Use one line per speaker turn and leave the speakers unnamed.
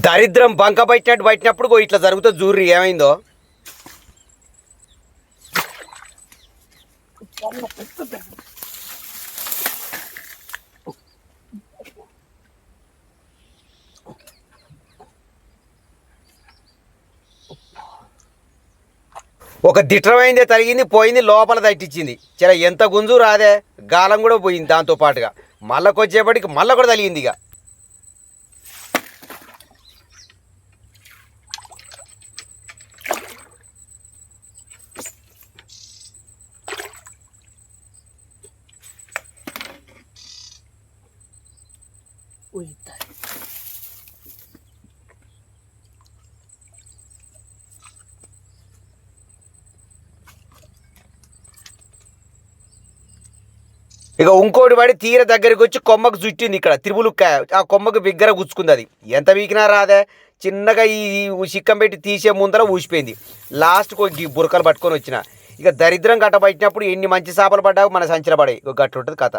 దరిద్రం బంక బయటినట్టు బయటినప్పుడు ఇట్లా జరుగుతుంది జూర్రి ఏమైందో. ఒక దిట్రమైందే తలిగింది, పోయింది, లోపల తట్టించింది. చాలా ఎంత గుంజు రాదే, గాలం కూడా పోయింది దాంతో పాటుగా. మళ్ళకొచ్చేపటికి మళ్ళీ కూడా తలిగింది. ఇక ఇక ఇంకోటి పడి తీర దగ్గరికి వచ్చి కొమ్మకు చుట్టింది. ఇక్కడ తిరుములుక్కాయ ఆ కొమ్మకు బిగ్గర గుచ్చుకుంది. అది ఎంత వీకినా రాదే, చిన్నగా ఈ చిక్కం పెట్టి తీసే ముందర ఊసిపోయింది. లాస్ట్కి బురకలు పట్టుకొని వచ్చిన. ఇక దరిద్రం గట్ట పట్టినప్పుడు ఎన్ని మంచి చేపలు పడ్డావు మన సంచిలో పడాయి. గట్టు ఉంటుంది కథ.